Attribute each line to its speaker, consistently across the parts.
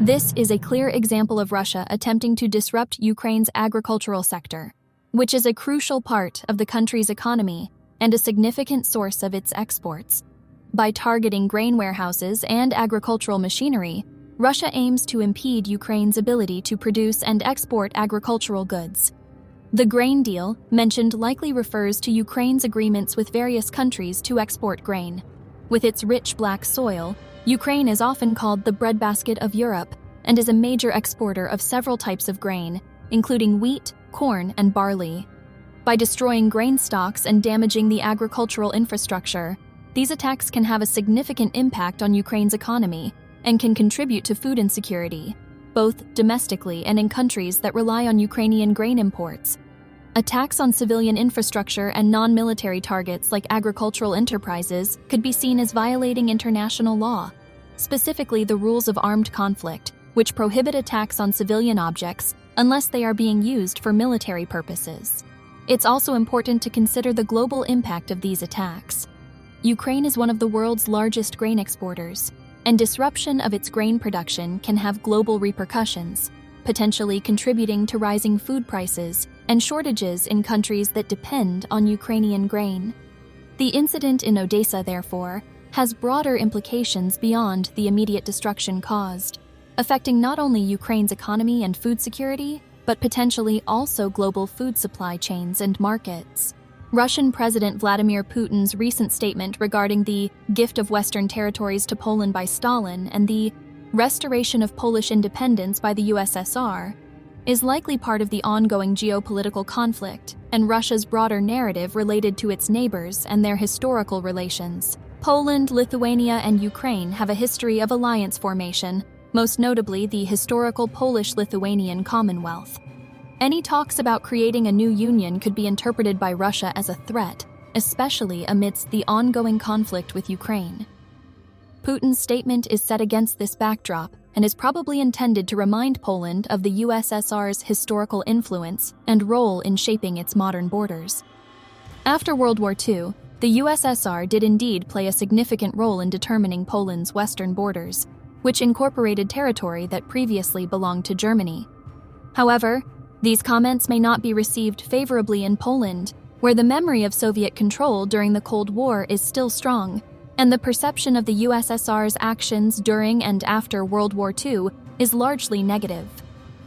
Speaker 1: This is a clear example of Russia attempting to disrupt Ukraine's agricultural sector, which is a crucial part of the country's economy and a significant source of its exports. By targeting grain warehouses and agricultural machinery, Russia aims to impede Ukraine's ability to produce and export agricultural goods. The grain deal mentioned likely refers to Ukraine's agreements with various countries to export grain. With its rich black soil, Ukraine is often called the breadbasket of Europe and is a major exporter of several types of grain, including wheat, corn, and barley. By destroying grain stocks and damaging the agricultural infrastructure, these attacks can have a significant impact on Ukraine's economy and can contribute to food insecurity, both domestically and in countries that rely on Ukrainian grain imports. Attacks on civilian infrastructure and non-military targets like agricultural enterprises could be seen as violating international law, specifically the rules of armed conflict, which prohibit attacks on civilian objects unless they are being used for military purposes. It's also important to consider the global impact of these attacks. Ukraine is one of the world's largest grain exporters, and disruption of its grain production can have global repercussions, potentially contributing to rising food prices and shortages in countries that depend on Ukrainian grain. The incident in Odessa, therefore, has broader implications beyond the immediate destruction caused, affecting not only Ukraine's economy and food security, but potentially also global food supply chains and markets. Russian President Vladimir Putin's recent statement regarding the gift of Western territories to Poland by Stalin and the restoration of Polish independence by the USSR is likely part of the ongoing geopolitical conflict and Russia's broader narrative related to its neighbors and their historical relations. Poland, Lithuania, and Ukraine have a history of alliance formation, most notably the historical Polish-Lithuanian Commonwealth. Any talks about creating a new union could be interpreted by Russia as a threat, especially amidst the ongoing conflict with Ukraine. Putin's statement is set against this backdrop and is probably intended to remind Poland of the USSR's historical influence and role in shaping its modern borders. After World War II, the USSR did indeed play a significant role in determining Poland's western borders, which incorporated territory that previously belonged to Germany. However, these comments may not be received favorably in Poland, where the memory of Soviet control during the Cold War is still strong, and the perception of the USSR's actions during and after World War II is largely negative.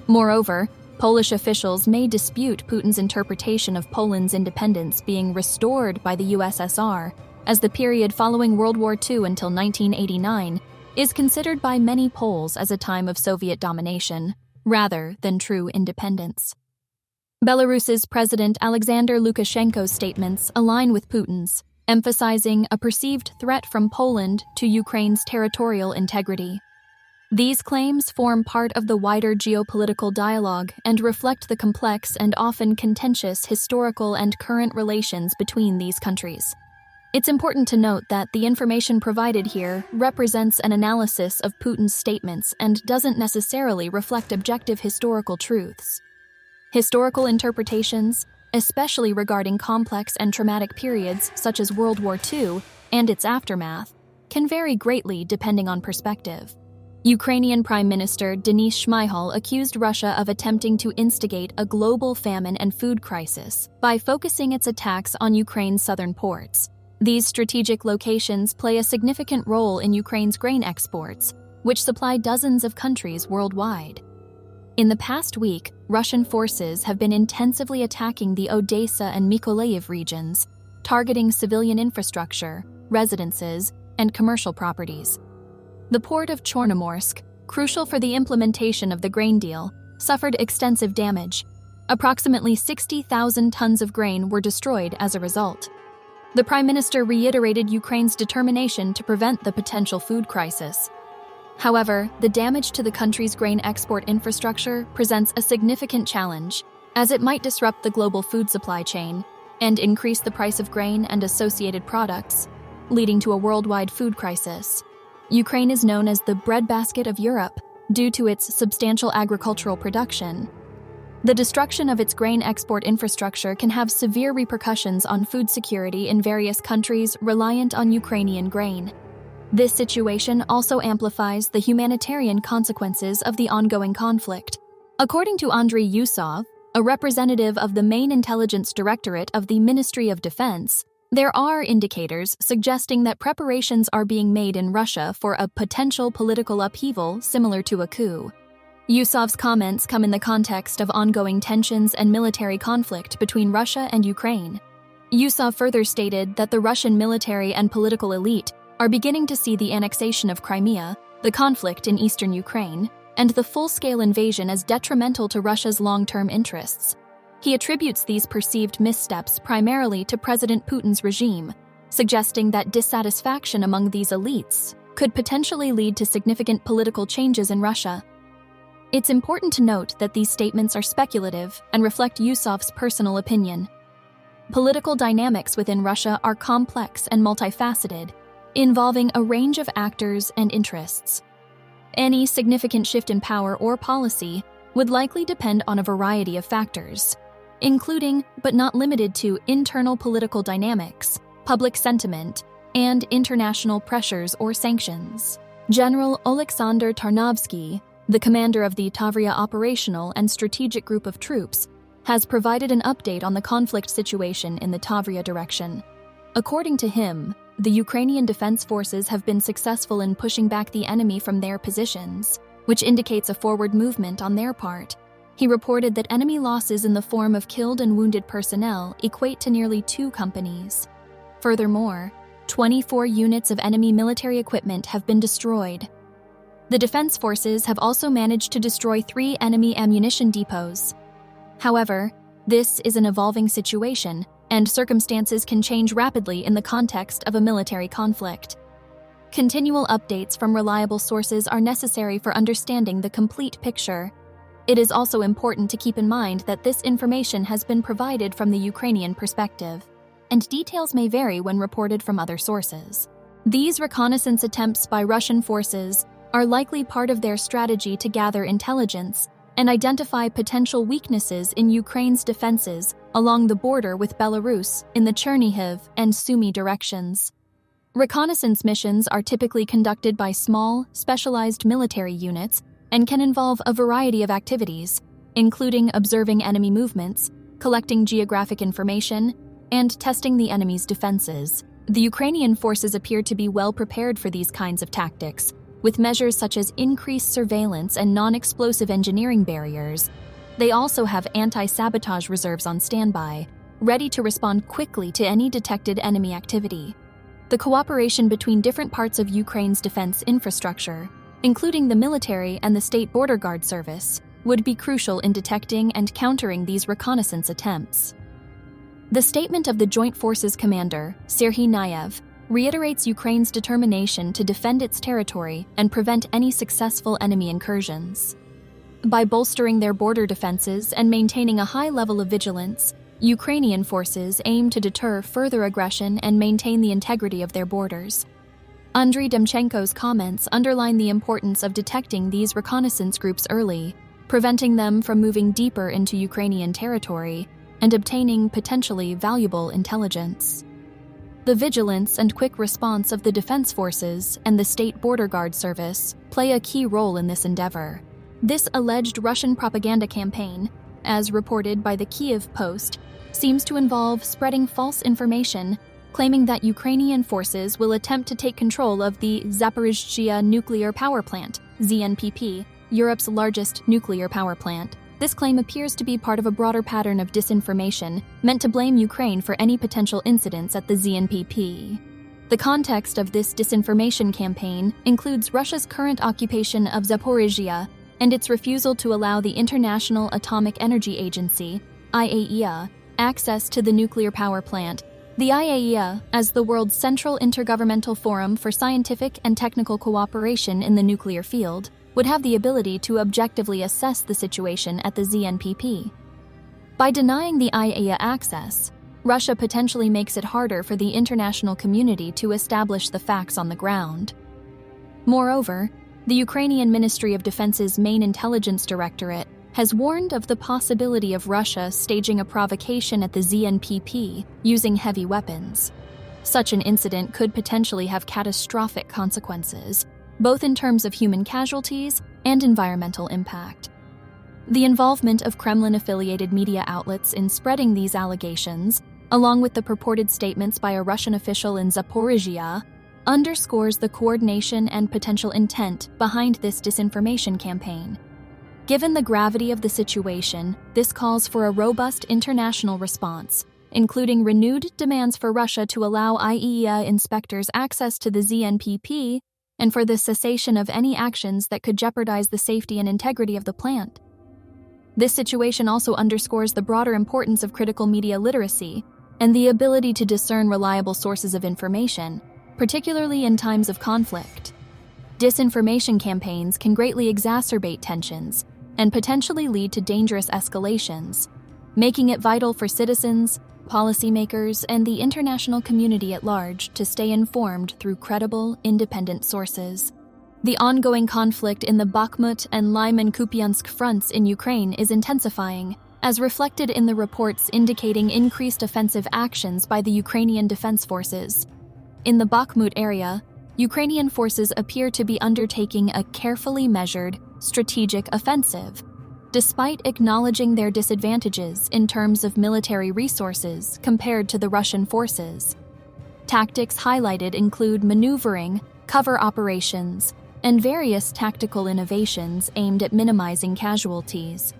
Speaker 1: Moreover, Polish officials may dispute Putin's interpretation of Poland's independence being restored by the USSR, as the period following World War II until 1989 is considered by many Poles as a time of Soviet domination, rather than true independence. Belarus's President Alexander Lukashenko's statements align with Putin's, emphasizing a perceived threat from Poland to Ukraine's territorial integrity. These claims form part of the wider geopolitical dialogue and reflect the complex and often contentious historical and current relations between these countries. It's important to note that the information provided here represents an analysis of Putin's statements and doesn't necessarily reflect objective historical truths. Historical interpretations, especially regarding complex and traumatic periods such as World War II and its aftermath, can vary greatly depending on perspective. Ukrainian Prime Minister Denis Shmyhal accused Russia of attempting to instigate a global famine and food crisis by focusing its attacks on Ukraine's southern ports. These strategic locations play a significant role in Ukraine's grain exports, which supply dozens of countries worldwide. In the past week, Russian forces have been intensively attacking the Odessa and Mykolaiv regions, targeting civilian infrastructure, residences, and commercial properties. The port of Chornomorsk, crucial for the implementation of the grain deal, suffered extensive damage. Approximately 60,000 tons of grain were destroyed as a result. The Prime Minister reiterated Ukraine's determination to prevent the potential food crisis. However, the damage to the country's grain export infrastructure presents a significant challenge, as it might disrupt the global food supply chain and increase the price of grain and associated products, leading to a worldwide food crisis. Ukraine is known as the breadbasket of Europe due to its substantial agricultural production. The destruction of its grain export infrastructure can have severe repercussions on food security in various countries reliant on Ukrainian grain. This situation also amplifies the humanitarian consequences of the ongoing conflict. According to Andriy Yusov, a representative of the main intelligence directorate of the Ministry of Defense, there are indicators suggesting that preparations are being made in Russia for a potential political upheaval similar to a coup. Yusov's comments come in the context of ongoing tensions and military conflict between Russia and Ukraine. Yusov further stated that the Russian military and political elite are beginning to see the annexation of Crimea, the conflict in eastern Ukraine, and the full-scale invasion as detrimental to Russia's long-term interests. He attributes these perceived missteps primarily to President Putin's regime, suggesting that dissatisfaction among these elites could potentially lead to significant political changes in Russia. It's important to note that these statements are speculative and reflect Yusov's personal opinion. Political dynamics within Russia are complex and multifaceted, involving a range of actors and interests. Any significant shift in power or policy would likely depend on a variety of factors, including, but not limited to, internal political dynamics, public sentiment, and international pressures or sanctions. General Oleksandr Tarnovsky, the commander of the Tavria Operational and Strategic Group of Troops, has provided an update on the conflict situation in the Tavria direction. According to him, the Ukrainian defense forces have been successful in pushing back the enemy from their positions, which indicates a forward movement on their part. He reported that enemy losses in the form of killed and wounded personnel equate to nearly 2 companies. Furthermore, 24 units of enemy military equipment have been destroyed. The defense forces have also managed to destroy 3 enemy ammunition depots. However, this is an evolving situation, and circumstances can change rapidly in the context of a military conflict. Continual updates from reliable sources are necessary for understanding the complete picture. It is also important to keep in mind that this information has been provided from the Ukrainian perspective, and details may vary when reported from other sources. These reconnaissance attempts by Russian forces are likely part of their strategy to gather intelligence and identify potential weaknesses in Ukraine's defenses along the border with Belarus in the Chernihiv and Sumy directions. Reconnaissance missions are typically conducted by small, specialized military units and can involve a variety of activities, including observing enemy movements, collecting geographic information, and testing the enemy's defenses. The Ukrainian forces appear to be well prepared for these kinds of tactics, with measures such as increased surveillance and non-explosive engineering barriers. They also have anti-sabotage reserves on standby, ready to respond quickly to any detected enemy activity. The cooperation between different parts of Ukraine's defense infrastructure, including the military and the State Border Guard Service, would be crucial in detecting and countering these reconnaissance attempts. The statement of the Joint Forces Commander, Serhiy Nayev, reiterates Ukraine's determination to defend its territory and prevent any successful enemy incursions. By bolstering their border defenses and maintaining a high level of vigilance, Ukrainian forces aim to deter further aggression and maintain the integrity of their borders. Andriy Demchenko's comments underline the importance of detecting these reconnaissance groups early, preventing them from moving deeper into Ukrainian territory and obtaining potentially valuable intelligence. The vigilance and quick response of the defense forces and the State Border Guard Service play a key role in this endeavor. This alleged Russian propaganda campaign, as reported by the Kyiv Post, seems to involve spreading false information, claiming that Ukrainian forces will attempt to take control of the Zaporizhzhia nuclear power plant, ZNPP, Europe's largest nuclear power plant. This claim appears to be part of a broader pattern of disinformation meant to blame Ukraine for any potential incidents at the ZNPP. The context of this disinformation campaign includes Russia's current occupation of Zaporizhzhia and its refusal to allow the International Atomic Energy Agency, IAEA, access to the nuclear power plant. The IAEA, as the world's central intergovernmental forum for scientific and technical cooperation in the nuclear field, would have the ability to objectively assess the situation at the ZNPP. By denying the IAEA access, Russia potentially makes it harder for the international community to establish the facts on the ground. Moreover, the Ukrainian Ministry of Defense's main intelligence directorate has warned of the possibility of Russia staging a provocation at the ZNPP using heavy weapons. Such an incident could potentially have catastrophic consequences, both in terms of human casualties and environmental impact. The involvement of Kremlin-affiliated media outlets in spreading these allegations, along with the purported statements by a Russian official in Zaporizhia, underscores the coordination and potential intent behind this disinformation campaign. Given the gravity of the situation, this calls for a robust international response, including renewed demands for Russia to allow IAEA inspectors access to the ZNPP and for the cessation of any actions that could jeopardize the safety and integrity of the plant. This situation also underscores the broader importance of critical media literacy and the ability to discern reliable sources of information, particularly in times of conflict. Disinformation campaigns can greatly exacerbate tensions and potentially lead to dangerous escalations, making it vital for citizens, policymakers, and the international community at large to stay informed through credible, independent sources. The ongoing conflict in the Bakhmut and Lyman-Kupiansk fronts in Ukraine is intensifying, as reflected in the reports indicating increased offensive actions by the Ukrainian defense forces. In the Bakhmut area, Ukrainian forces appear to be undertaking a carefully measured, strategic offensive, despite acknowledging their disadvantages in terms of military resources compared to the Russian forces. Tactics highlighted include maneuvering, cover operations, and various tactical innovations aimed at minimizing casualties.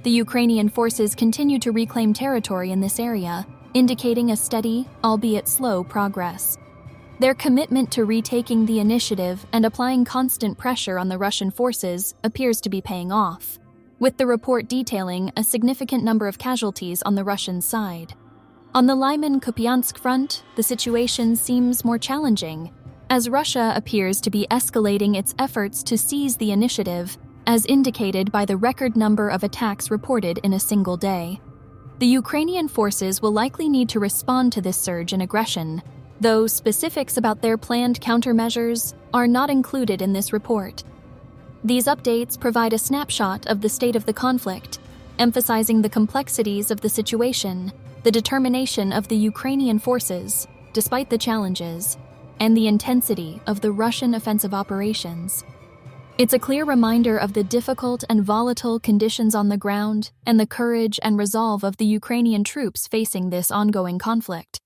Speaker 1: The Ukrainian forces continue to reclaim territory in this area, indicating a steady, albeit slow, progress. Their commitment to retaking the initiative and applying constant pressure on the Russian forces appears to be paying off, with the report detailing a significant number of casualties on the Russian side. On the Lyman-Kupiansk front, the situation seems more challenging, as Russia appears to be escalating its efforts to seize the initiative, as indicated by the record number of attacks reported in a single day. The Ukrainian forces will likely need to respond to this surge in aggression, though specifics about their planned countermeasures are not included in this report. These updates provide a snapshot of the state of the conflict, emphasizing the complexities of the situation, the determination of the Ukrainian forces, despite the challenges, and the intensity of the Russian offensive operations. It's a clear reminder of the difficult and volatile conditions on the ground and the courage and resolve of the Ukrainian troops facing this ongoing conflict.